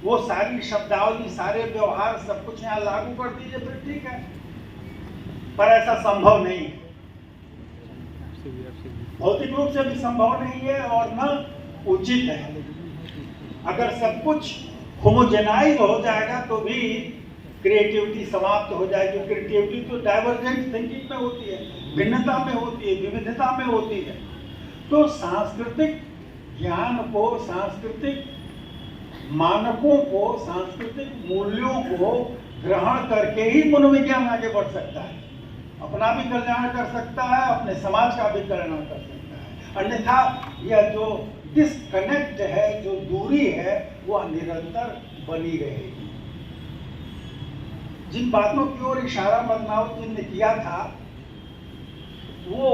वो सारी शब्दावली, सारे व्यवहार, सब कुछ यहाँ लागू कर दीजिए, फिर ठीक है, पर ऐसा संभव नहीं है, भौतिक रूप से भी संभव नहीं है और न उचित है। अगर सब कुछ होमोजेनाइज हो जाएगा तो भी क्रिएटिविटी समाप्त हो जाएगी। क्रिएटिविटी तो डाइवर्जेंट थिंकिंग में होती है, भिन्नता में होती है, विविधता में होती है। तो सांस्कृतिक ज्ञान को, सांस्कृतिक मानकों को, सांस्कृतिक मूल्यों को ग्रहण करके ही मनोविज्ञान आगे बढ़ सकता है, अपना भी कल्याण कर सकता है, अपने समाज का भी कल्याण कर सकता है। अन्यथा यह जो डिस्कनेक्ट है, जो दूरी है, वह निरंतर बनी रहेगी। जिन बातों की ओर इशारा बदनाव जी ने किया था वो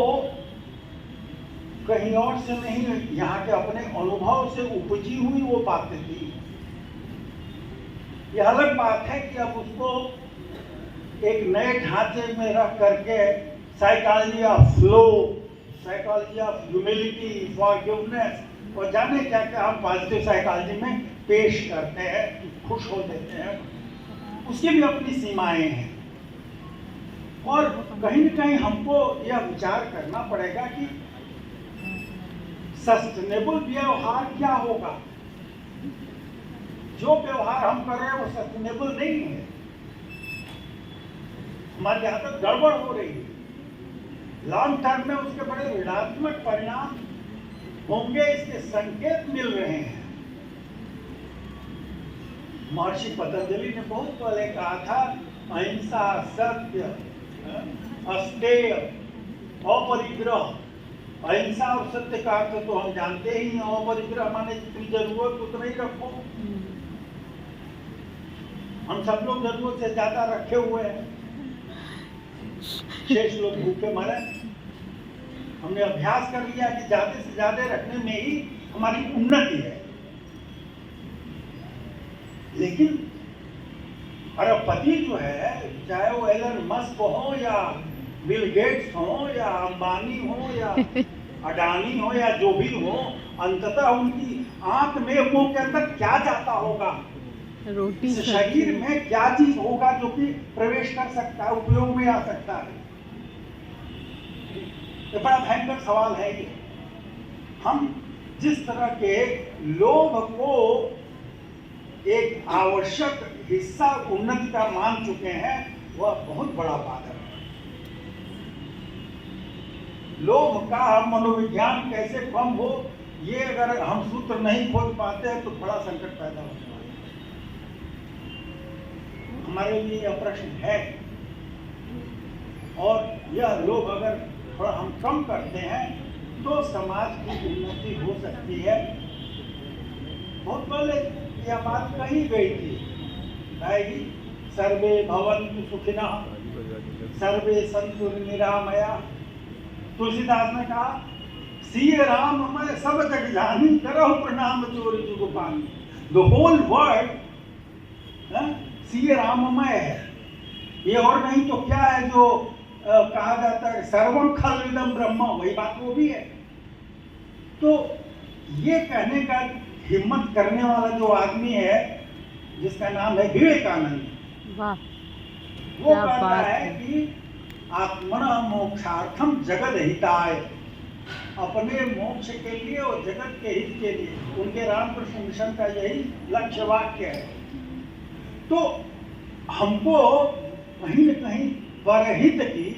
कहीं और से नहीं, यहाँ के अपने अनुभव से उपजी हुई वो बातें थी। यह अलग बात है कि अब उसको एक नए ढांचे में रख करके psychology of flow, psychology of humility, forgiveness और जाने क्या क्या हम पॉजिटिव साइकोलॉजी में पेश करते हैं, खुश हो देते हैं, उसकी भी अपनी सीमाएं हैं। और कहीं न कहीं हमको यह विचार करना पड़ेगा कि सस्टेनेबल व्यवहार क्या होगा। जो व्यवहार हम कर रहे हैं वो सस्टेनेबल नहीं है, हमारी यहाँ तक गड़बड़ हो रही है। लॉन्ग टर्म में उसके बड़े ऋणात्मक परिणाम होंगे, इसके संकेत मिल रहे हैं। महर्षि पतंजलि ने बहुत पहले कहा था, अहिंसा, सत्य, अस्तेय, अपरिग्रह। अहिंसा और सत्य का अर्थ तो हम जानते ही हैं, अपरिग्रह माने जितनी जरूरत उतना ही रखो। हम सब लोग जरूरत से ज्यादा रखे हुए हैं, शेष लोग भूखे मरे। हमने अभ्यास कर लिया कि ज्यादा से ज्यादा रखने में ही हमारी उन्नति है। लेकिन अरबपति जो है, चाहे वो एलन मस्क हो या बिल गेट्स हो या अंबानी हो या अडानी हो या जो भी हो, अंततः उनकी आंख में वो के अंदर क्या जाता होगा, रोटी शरीर में क्या चीज होगा जो कि प्रवेश कर सकता है, उपयोग में आ सकता है। ये बड़ा भयंकर सवाल है ये। हम जिस तरह के लोभ को एक आवश्यक हिस्सा उन्नति का मान चुके हैं, वह बहुत बड़ा बात है। लोभ का मनोविज्ञान कैसे कम हो, ये अगर हम सूत्र नहीं खोज पाते हैं तो बड़ा संकट पैदा होने वाला है। हमारे लिए यह प्रश्न है, और यह लोभ अगर थोड़ा हम कम करते हैं तो समाज की उन्नति हो सकती है। बहुत पहले यह बात कही गई थी, सर्वे भवन्तु सुखिनः सर्वे सन्तु निरामया। तुलसीदास ने कहा, सिय राम मैं सब जग जानी, करहु प्रणाम चोरी जुग पानी। द होल वर्ल्ड सिय राममय है। ये और नहीं तो क्या है जो कहा जाता है, सर्वम खल्विदम ब्रह्म, वही बात वो भी है। तो ये कहने का हिम्मत करने वाला जो आदमी है, जिसका नाम है विवेकानंद, वो कहता है कि आत्मना मोक्षार्थम जगत हिताय, अपने मोक्ष के लिए और जगत के हित के लिए। उनके रामकृष्ण मिशन का यही लक्ष्य वाक्य है। तो हमको कहीं न कहीं परहित की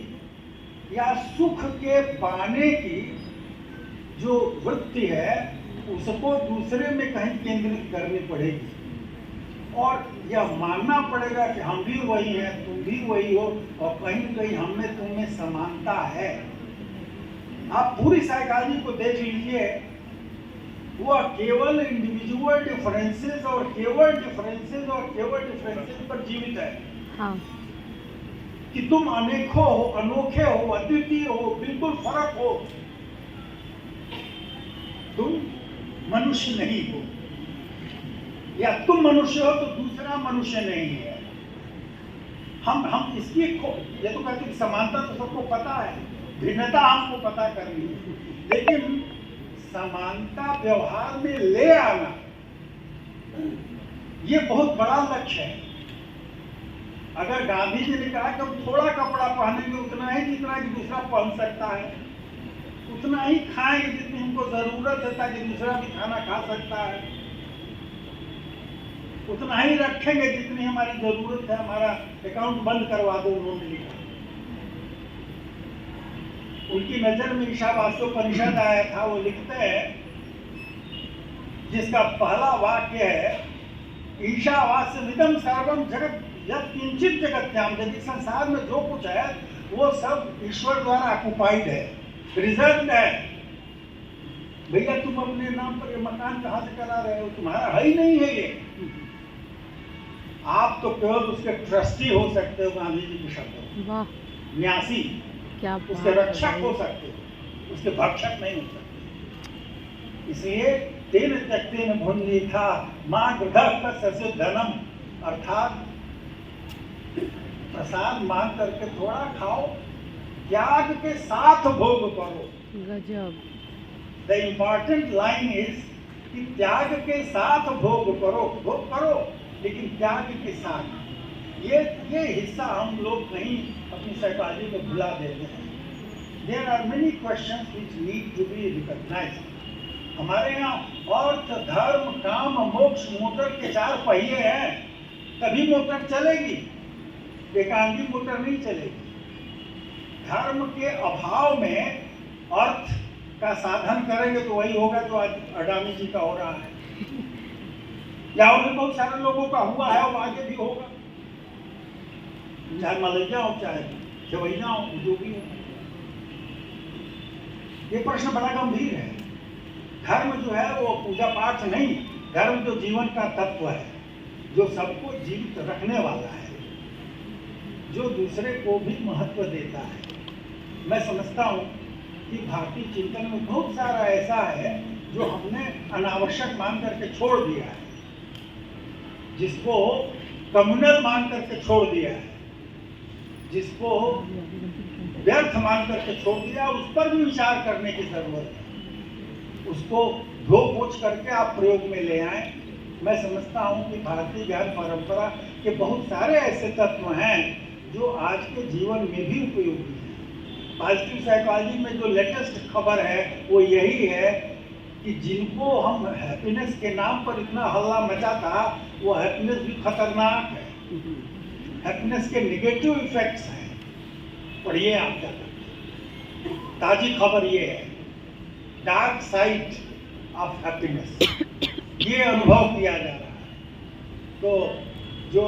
या सुख के पाने की जो वृत्ति है, उसको दूसरे में कहीं केंद्रित करनी पड़ेगी, और यह मानना पड़ेगा कि हम भी वही हैं, तुम भी वही हो, और कहीं न कहीं हम में तुम में समानता है। आप पूरी साइकोलॉजी को देख लीजिए, वह केवल इंडिविजुअल डिफरेंसेस और केवल डिफरेंसेस और केवल डिफरेंसेस पर जीवित है। हाँ। कि तुम अनेकों हो, अनोखे हो, अद्वितीय हो, बिल्कुल फर्क हो, तुम मनुष्य नहीं हो, या तुम मनुष्य हो तो दूसरा मनुष्य नहीं है। हम इसकी ये तो कहते हैं समानता तो सबको पता है, भिन्नता हमको पता करनी है, लेकिन समानता व्यवहार में ले आना ये बहुत बड़ा लक्ष्य है। अगर गांधी जी ने कहा कि हम थोड़ा कपड़ा पहनेंगे उतना ही जितना कि दूसरा पहन सकता है, उतना ही खाएंगे जितनी हमको जरूरत है ताकि दूसरा भी खाना खा सकता है, उतना ही रखेंगे जितनी हमारी जरूरत है, हमारा अकाउंट बंद करवा दो, उन्होंने लिखा। उनकी नजर में ईशावास्योपनिषद आया था। वो लिखते हैं, जिसका पहला वाक्य है, ईशावास्यमिदं सर्वं जगत यत् किंचित जगत्याम, यदि संसार में जो कुछ है वो सब ईश्वर द्वारा ऑक्युपाइड है, रिजर्व है। भैया तुम अपने नाम पर ये मकान कहाँ से करा रहे हो, तुम्हारा है ही नहीं है ये। आप तो केवल उसके ट्रस्टी हो सकते हो, गांधी जी के शब्दों, न्यासी, क्या उसके रक्षक हो सकते हो, उसके भक्षक नहीं हो सकते। इसलिए तेन त्यक्तेन भुंजी था माँ गृह धनम, अर्थात प्रसाद मांग करके थोड़ा खाओ, त्याग के साथ भोग करो। गजब। द इम्पॉर्टेंट लाइन इज कि त्याग के साथ भोग करो, भोग करो लेकिन त्याग के साथ। ये हिस्सा हम लोग कहीं अपनी साइकोलॉजी को भुला देते हैं। There are many questions which need to be recognised. हमारे यहाँ अर्थ, धर्म, काम, मोक्ष, मोटर के 4 पहिए हैं, तभी मोटर चलेगी, एकांगी मोटर नहीं चलेगी। धर्म के अभाव में अर्थ का साधन करेंगे तो वही होगा जो आज अडानी जी का हो रहा है, या और भी बहुत सारे लोगों का हुआ है और आगे भी होगा, चाहे मलैया हो, चाहे चवैया हो, जो भी हो। ये प्रश्न बड़ा गंभीर है। धर्म जो है वो पूजा पाठ नहीं, धर्म जो जीवन का तत्व है, जो सबको जीवित रखने वाला है, जो दूसरे को भी महत्व देता है। मैं समझता हूँ कि भारतीय चिंतन में बहुत सारा ऐसा है जो हमने अनावश्यक मान करके छोड़ दिया है, जिसको कम्युनल मान करके छोड़ दिया है, जिसको व्यर्थ मान करके छोड़ दिया, उस पर भी विचार करने की जरूरत है। उसको धो पोछ करके आप प्रयोग में ले आए। मैं समझता हूँ कि भारतीय ज्ञान परंपरा के बहुत सारे ऐसे तत्व हैं जो आज के जीवन में भी उपयोगी है। पॉजिटिव साइकोलॉजी में जो लेटेस्ट खबर है वो यही है कि जिनको हम हैप्पीनेस के नाम पर इतना हल्ला मचा था, वो हैप्पीनेस भी खतरनाक है। हैप्पीनेस के नेगेटिव इफेक्ट्स हैं, पढ़िए आप जाकर। ताजी खबर ये है, डार्क साइड ऑफ हैप्पीनेस, ये अनुभव किया जा रहा है। तो जो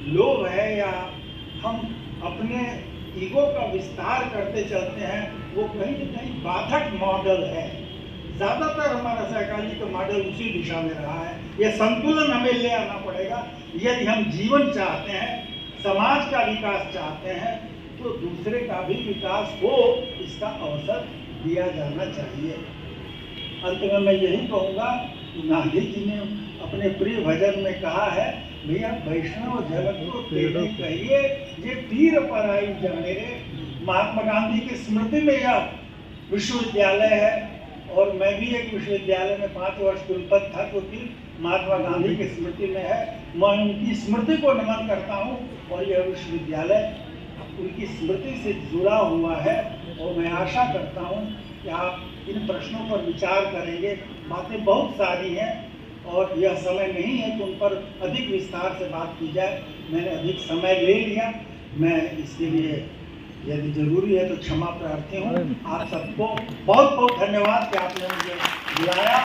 लोग है या हम अपने ईगो का विस्तार करते चलते हैं, वो कहीं न कहीं बाधक मॉडल है। ज़्यादातर हमारा साइकोलॉजी का मॉडल उसी दिशा में रहा है। यह संतुलन हमें ले आना पड़ेगा। यदि हम जीवन चाहते हैं, समाज का विकास चाहते हैं, तो दूसरे का भी विकास हो, इसका अवसर दिया जाना चाहिए। अंत में मैं यही कहूँगा कि गांधी जी ने अपने प्रिय भजन में कहा है, भैया वैष्णव जगत को तेरे कहिए, ये पीर पर आई जाने रे। महात्मा गांधी की स्मृति में यह विश्वविद्यालय है, और मैं भी एक विश्वविद्यालय में 5 वर्ष कुलपति था, जो कि महात्मा गांधी की स्मृति में है। मैं उनकी स्मृति को नमन करता हूँ, और यह विश्वविद्यालय उनकी स्मृति से जुड़ा हुआ है। और मैं आशा करता हूँ कि आप इन प्रश्नों पर विचार करेंगे। बातें बहुत सारी हैं और यह समय नहीं है कि उन पर अधिक विस्तार से बात की जाए। मैंने अधिक समय ले लिया, मैं इसके लिए यदि जरूरी है तो क्षमा प्रार्थी हूँ। आप सबको बहुत बहुत धन्यवाद कि आपने मुझे बुलाया।